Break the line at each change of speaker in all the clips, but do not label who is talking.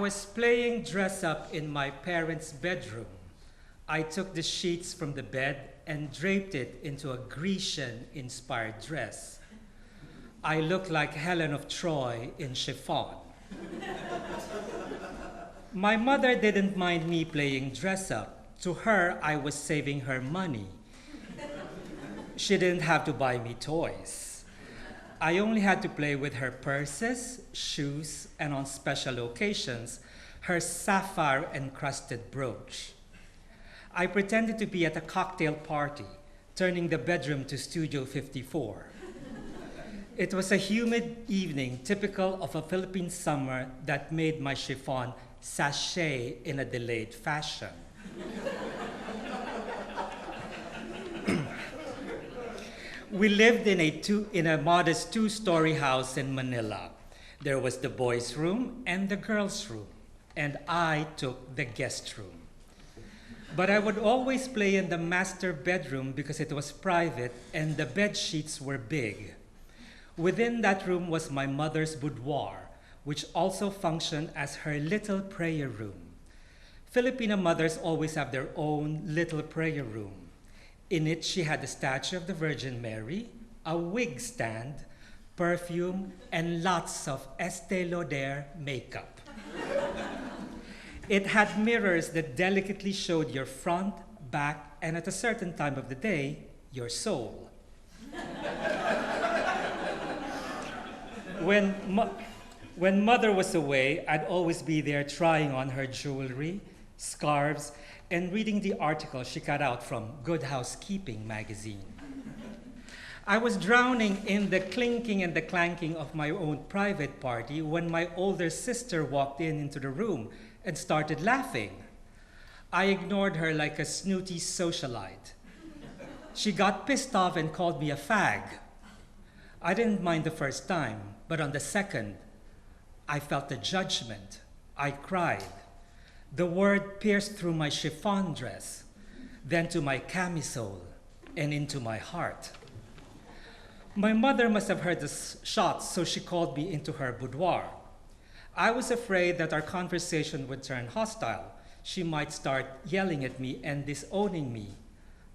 was playing dress up in my parents' bedroom. I took the sheets from the bed and draped it into a Grecian-inspired dress. I looked like Helen of Troy in chiffon. My mother didn't mind me playing dress up. To her, I was saving her money. She didn't have to buy me toys. I only had to play with her purses, shoes, and on special occasions, her sapphire-encrusted brooch. I pretended to be at a cocktail party, turning the bedroom to Studio 54. It was a humid evening, typical of a Philippine summer that made my chiffon sachet in a delayed fashion. We lived in a modest two-story house in Manila. There was the boys' room and the girls' room, and I took the guest room. But I would always play in the master bedroom because it was private and the bed sheets were big. Within that room was my mother's boudoir, which also functioned as her little prayer room. Filipino mothers always have their own little prayer room. In it, she had the statue of the Virgin Mary, a wig stand, perfume, and lots of Estée Lauder makeup. It had mirrors that delicately showed your front, back, and at a certain time of the day, your soul. When mother was away, I'd always be there trying on her jewelry, scarves, and reading the article she cut out from Good Housekeeping magazine. I was drowning in the clinking and the clanking of my own private party when my older sister walked into the room and started laughing. I ignored her like a snooty socialite. She got pissed off and called me a fag. I didn't mind the first time, but on the second, I felt the judgment. I cried. The word pierced through my chiffon dress, then to my camisole, and into my heart. My mother must have heard the shots, so she called me into her boudoir. I was afraid that our conversation would turn hostile. She might start yelling at me and disowning me.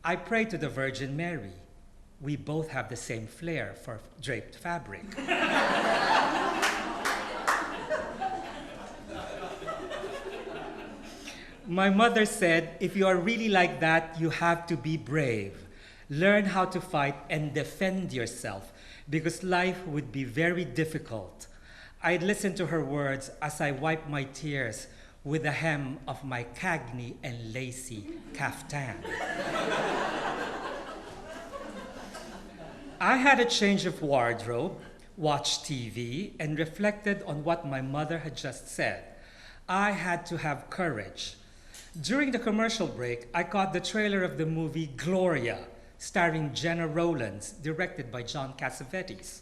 I prayed to the Virgin Mary. We both have the same flair for draped fabric. My mother said, if you are really like that, you have to be brave. Learn how to fight and defend yourself, because life would be very difficult. I'd listen to her words as I wiped my tears with the hem of my Cagney and lacy kaftan. I had a change of wardrobe, watched TV, and reflected on what my mother had just said. I had to have courage. During the commercial break, I caught the trailer of the movie Gloria, starring Gena Rowlands, directed by John Cassavetes.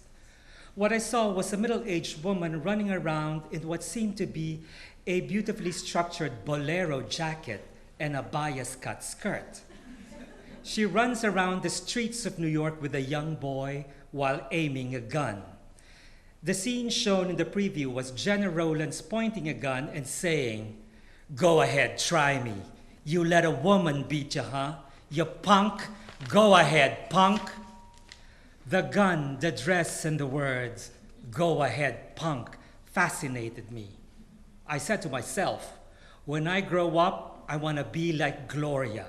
What I saw was a middle-aged woman running around in what seemed to be a beautifully structured bolero jacket and a bias-cut skirt. She runs around the streets of New York with a young boy while aiming a gun. The scene shown in the preview was Gena Rowlands pointing a gun and saying, "Go ahead, try me. You let a woman beat you, huh? You punk. Go ahead, punk." The gun, the dress, and the words, "Go ahead, punk," fascinated me. I said to myself, when I grow up, I want to be like Gloria.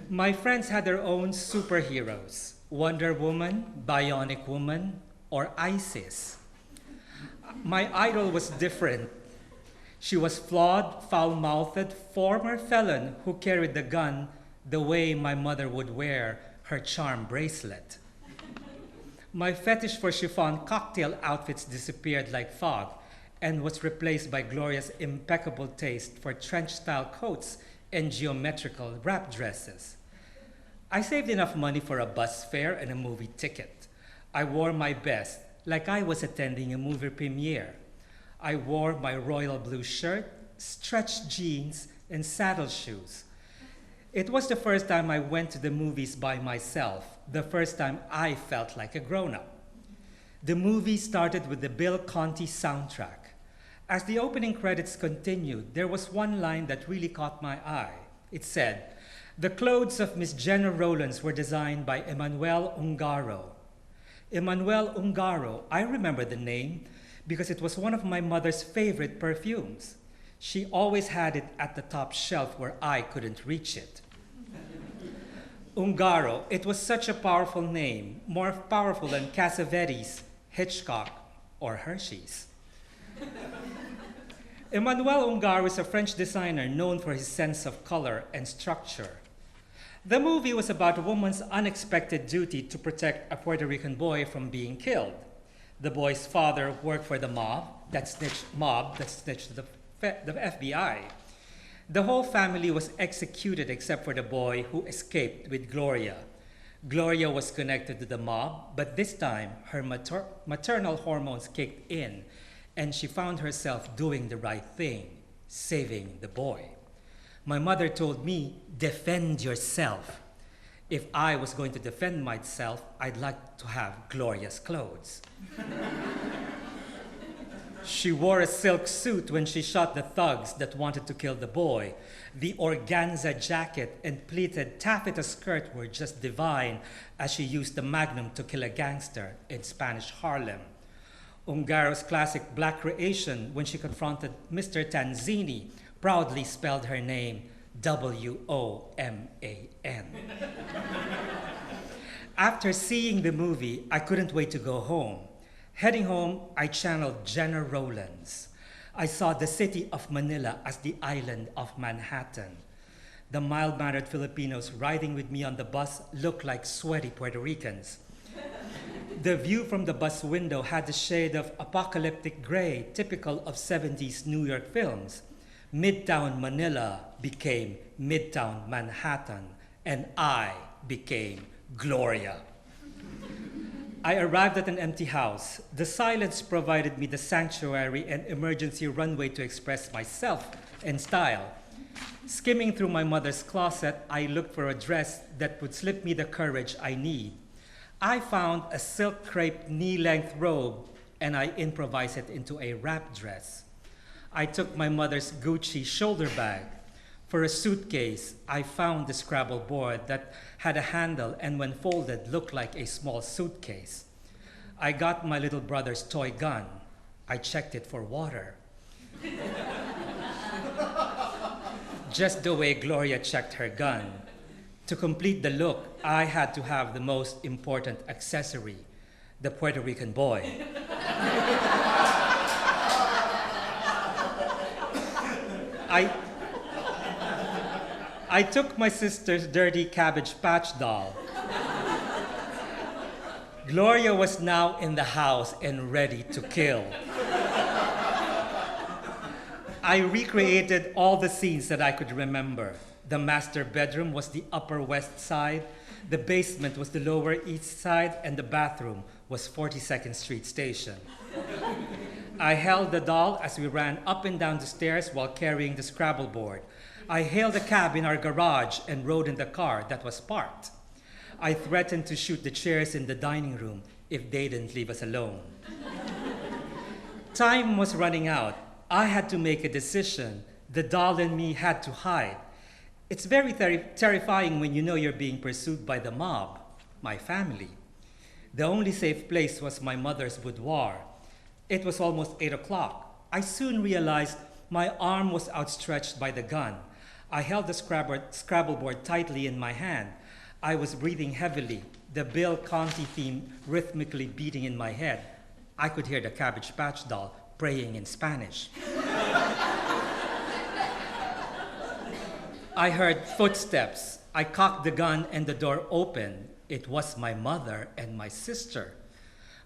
My friends had their own superheroes, Wonder Woman, Bionic Woman, or Isis. My idol was different. She was flawed, foul-mouthed, former felon who carried the gun the way my mother would wear her charm bracelet. My fetish for chiffon cocktail outfits disappeared like fog and was replaced by Gloria's impeccable taste for trench-style coats and geometrical wrap dresses. I saved enough money for a bus fare and a movie ticket. I wore my best, like I was attending a movie premiere. I wore my royal blue shirt, stretched jeans, and saddle shoes. It was the first time I went to the movies by myself, the first time I felt like a grown-up. The movie started with the Bill Conti soundtrack. As the opening credits continued, there was one line that really caught my eye. It said, "The clothes of Miss Gena Rowlands were designed by Emanuel Ungaro." Emanuel Ungaro, I remember the name because it was one of my mother's favorite perfumes. She always had it at the top shelf where I couldn't reach it. Ungaro, it was such a powerful name, more powerful than Cassavetes, Hitchcock, or Hershey's. Emmanuel Ungaro is a French designer known for his sense of color and structure. The movie was about a woman's unexpected duty to protect a Puerto Rican boy from being killed. The boy's father worked for the mob that snitched the FBI. The whole family was executed except for the boy who escaped with Gloria. Gloria was connected to the mob, but this time her maternal hormones kicked in and she found herself doing the right thing, saving the boy. My mother told me, defend yourself. If I was going to defend myself, I'd like to have Gloria's clothes. She wore a silk suit when she shot the thugs that wanted to kill the boy. The organza jacket and pleated taffeta skirt were just divine as she used the magnum to kill a gangster in Spanish Harlem. Ungaro's classic black creation when she confronted Mr. Tanzini proudly spelled her name W-O-M-A-N. After seeing the movie, I couldn't wait to go home. Heading home, I channeled Gena Rowlands. I saw the city of Manila as the island of Manhattan. The mild-mannered Filipinos riding with me on the bus looked like sweaty Puerto Ricans. The view from the bus window had the shade of apocalyptic gray, typical of 70s New York films. Midtown Manila became Midtown Manhattan, and I became Gloria. I arrived at an empty house. The silence provided me the sanctuary and emergency runway to express myself and style. Skimming through my mother's closet, I looked for a dress that would slip me the courage I need. I found a silk crepe knee-length robe, and I improvised it into a wrap dress. I took my mother's Gucci shoulder bag. For a suitcase, I found the Scrabble board that had a handle and when folded looked like a small suitcase. I got my little brother's toy gun. I checked it for water. Just the way Gloria checked her gun. To complete the look, I had to have the most important accessory, the Puerto Rican boy. I took my sister's dirty Cabbage Patch doll. Gloria was now in the house and ready to kill. I recreated all the scenes that I could remember. The master bedroom was the Upper West Side, the basement was the Lower East Side, and the bathroom was 42nd Street Station. I held the doll as we ran up and down the stairs while carrying the Scrabble board. I hailed a cab in our garage and rode in the car that was parked. I threatened to shoot the chairs in the dining room if they didn't leave us alone. Time was running out. I had to make a decision. The doll and me had to hide. It's very terrifying when you know you're being pursued by the mob, my family. The only safe place was my mother's boudoir. It was almost 8 o'clock. I soon realized my arm was outstretched by the gun. I held the Scrabble board tightly in my hand. I was breathing heavily, the Bill Conti theme rhythmically beating in my head. I could hear the Cabbage Patch doll praying in Spanish. I heard footsteps. I cocked the gun and the door opened. It was my mother and my sister.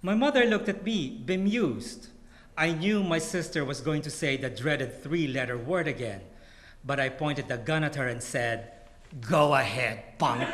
My mother looked at me, bemused. I knew my sister was going to say the dreaded 3-letter word again, but I pointed the gun at her and said, "Go ahead, punk."